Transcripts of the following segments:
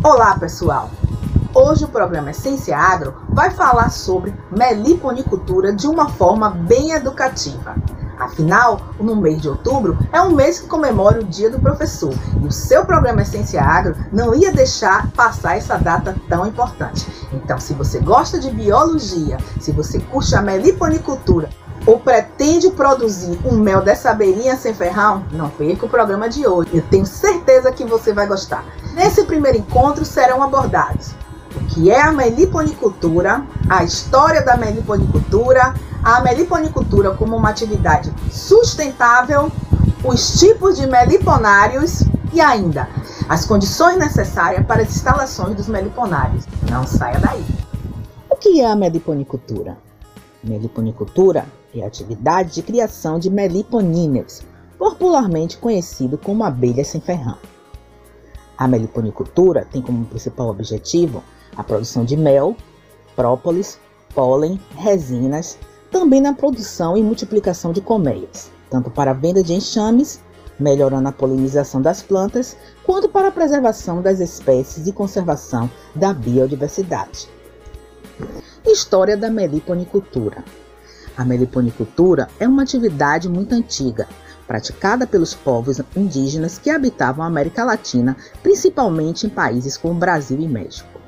Olá pessoal, hoje o programa Essência Agro vai falar sobre meliponicultura de uma forma bem educativa. Afinal, no mês de outubro é um mês que comemora o Dia do Professor e o seu programa Essência Agro não ia deixar passar essa data tão importante. Então, se você gosta de biologia, se você curte a meliponicultura ou pretende produzir um mel dessa abelhinha sem ferrão, não perca o programa de hoje. Eu tenho certeza que você vai gostar. Nesse primeiro encontro serão abordados o que é a meliponicultura, a história da meliponicultura, a meliponicultura como uma atividade sustentável, os tipos de meliponários e ainda as condições necessárias para as instalações dos meliponários. Não saia daí! O que é a meliponicultura? Meliponicultura é a atividade de criação de meliponíneos, popularmente conhecido como abelhas sem ferrão. A meliponicultura tem como principal objetivo a produção de mel, própolis, pólen, resinas, também na produção e multiplicação de colmeias, tanto para a venda de enxames, melhorando a polinização das plantas, quanto para a preservação das espécies e conservação da biodiversidade. História da meliponicultura. A meliponicultura é uma atividade muito antiga, praticada pelos povos indígenas que habitavam a América Latina, principalmente em países como Brasil e México.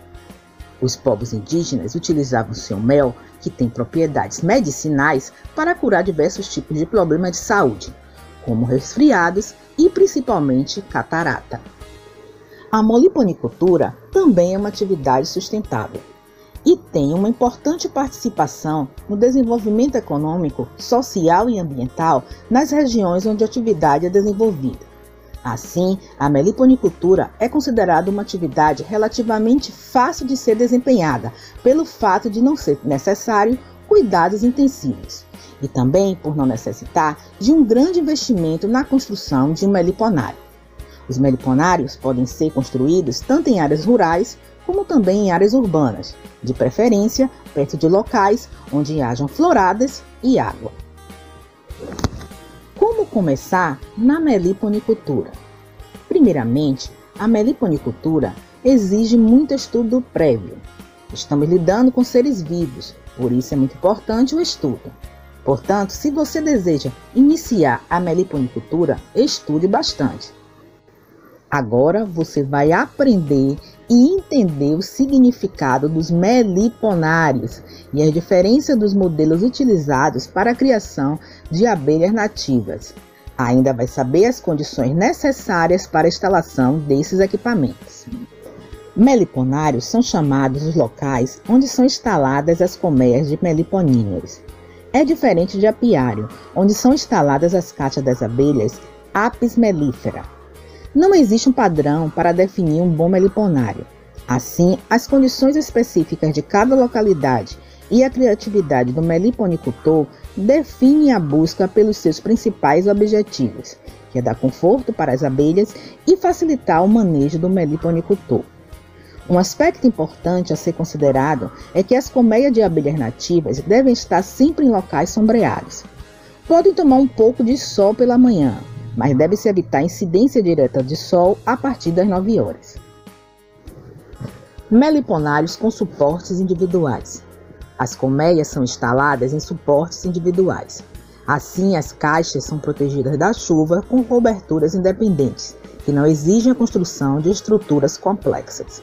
Os povos indígenas utilizavam seu mel, que tem propriedades medicinais, para curar diversos tipos de problemas de saúde, como resfriados e principalmente catarata. A meliponicultura também é uma atividade sustentável e tem uma importante participação no desenvolvimento econômico, social e ambiental nas regiões onde a atividade é desenvolvida. Assim, a meliponicultura é considerada uma atividade relativamente fácil de ser desempenhada, pelo fato de não ser necessário cuidados intensivos, e também por não necessitar de um grande investimento na construção de um meliponário. Os meliponários podem ser construídos tanto em áreas rurais como também em áreas urbanas, de preferência perto de locais onde hajam floradas e água. Como começar na meliponicultura? Primeiramente, a meliponicultura exige muito estudo prévio. Estamos lidando com seres vivos, por isso é muito importante o estudo. Portanto, se você deseja iniciar a meliponicultura, estude bastante. Agora você vai aprender e entender o significado dos meliponários e a diferença dos modelos utilizados para a criação de abelhas nativas. Ainda vai saber as condições necessárias para a instalação desses equipamentos. Meliponários são chamados os locais onde são instaladas as colmeias de meliponíneos. É diferente de apiário, onde são instaladas as caixas das abelhas Apis mellifera. Não existe um padrão para definir um bom meliponário. Assim, as condições específicas de cada localidade e a criatividade do meliponicultor definem a busca pelos seus principais objetivos, que é dar conforto para as abelhas e facilitar o manejo do meliponicultor. Um aspecto importante a ser considerado é que as colmeias de abelhas nativas devem estar sempre em locais sombreados. Podem tomar um pouco de sol pela manhã, mas deve-se evitar a incidência direta de sol a partir das 9 horas. Meliponários com suportes individuais. As colmeias são instaladas em suportes individuais. Assim, as caixas são protegidas da chuva com coberturas independentes, que não exigem a construção de estruturas complexas.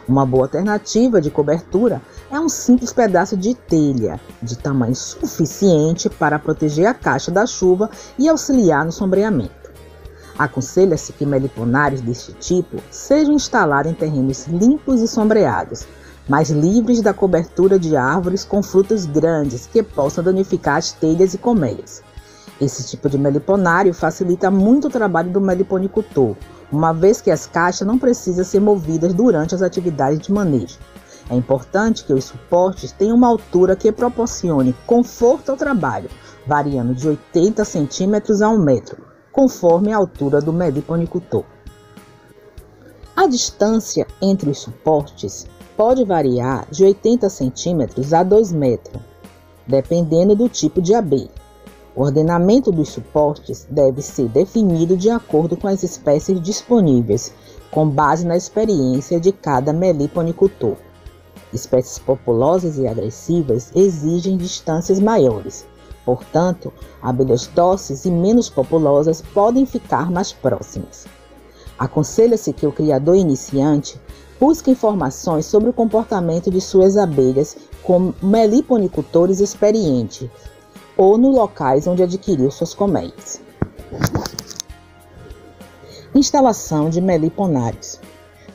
Uma boa alternativa de cobertura é um simples pedaço de telha, de tamanho suficiente para proteger a caixa da chuva e auxiliar no sombreamento. Aconselha-se que meliponários deste tipo sejam instalados em terrenos limpos e sombreados, mas livres da cobertura de árvores com frutos grandes que possam danificar as telhas e colmeias. Esse tipo de meliponário facilita muito o trabalho do meliponicultor, uma vez que as caixas não precisam ser movidas durante as atividades de manejo. É importante que os suportes tenham uma altura que proporcione conforto ao trabalho, variando de 80 centímetros a 1 metro, conforme a altura do meliponicultor. A distância entre os suportes pode variar de 80 centímetros a 2 metros, dependendo do tipo de abelha. O ordenamento dos suportes deve ser definido de acordo com as espécies disponíveis, com base na experiência de cada meliponicultor. Espécies populosas e agressivas exigem distâncias maiores. Portanto, abelhas dóceis e menos populosas podem ficar mais próximas. Aconselha-se que o criador iniciante busque informações sobre o comportamento de suas abelhas com meliponicultores experientes ou nos locais onde adquiriu suas colmeias. Instalação de meliponários.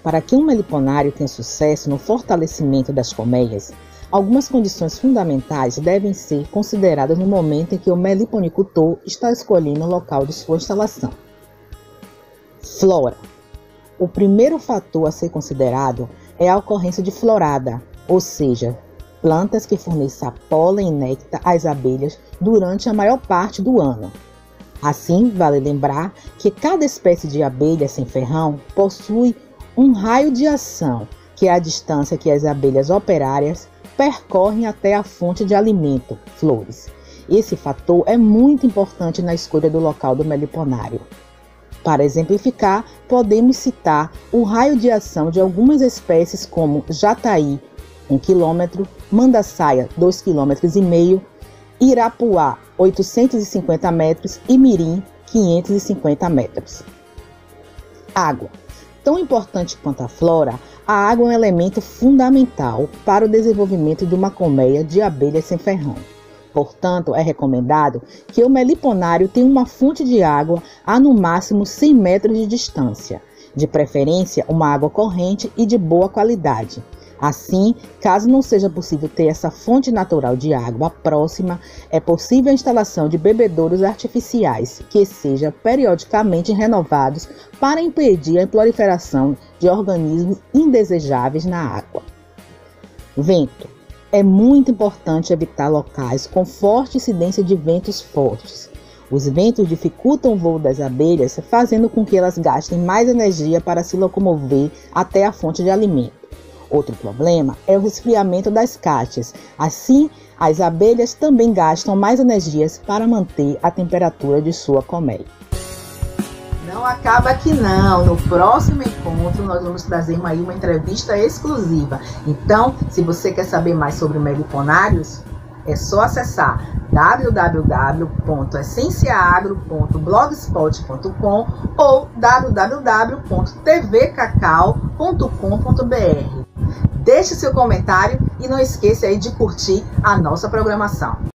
Para que um meliponário tenha sucesso no fortalecimento das colmeias, algumas condições fundamentais devem ser consideradas no momento em que o meliponicultor está escolhendo o local de sua instalação. Flora. O primeiro fator a ser considerado é a ocorrência de florada, ou seja, plantas que forneçam pólen e néctar às abelhas durante a maior parte do ano. Assim, vale lembrar que cada espécie de abelha sem ferrão possui um raio de ação, que é a distância que as abelhas operárias percorrem até a fonte de alimento, flores. Esse fator é muito importante na escolha do local do meliponário. Para exemplificar, podemos citar o raio de ação de algumas espécies como jataí, 1 km, mandaçaia, 2,5 km, irapuá, 850 metros e mirim, 550 metros. Água. Tão importante quanto a flora, a água é um elemento fundamental para o desenvolvimento de uma colmeia de abelhas sem ferrão. Portanto, é recomendado que o meliponário tenha uma fonte de água a no máximo 100 metros de distância, de preferência uma água corrente e de boa qualidade. Assim, caso não seja possível ter essa fonte natural de água próxima, é possível a instalação de bebedouros artificiais, que sejam periodicamente renovados para impedir a proliferação de organismos indesejáveis na água. Vento. É muito importante evitar locais com forte incidência de ventos fortes. Os ventos dificultam o voo das abelhas, fazendo com que elas gastem mais energia para se locomover até a fonte de alimento. Outro problema é o resfriamento das cátias. Assim, as abelhas também gastam mais energias para manter a temperatura de sua colmeia. Não acaba aqui não. No próximo encontro nós vamos trazer uma entrevista exclusiva. Então, se você quer saber mais sobre meliponários, é só acessar www.essenciaagro.blogspot.com ou www.tvcacau.com.br. Deixe seu comentário e não esqueça aí de curtir a nossa programação.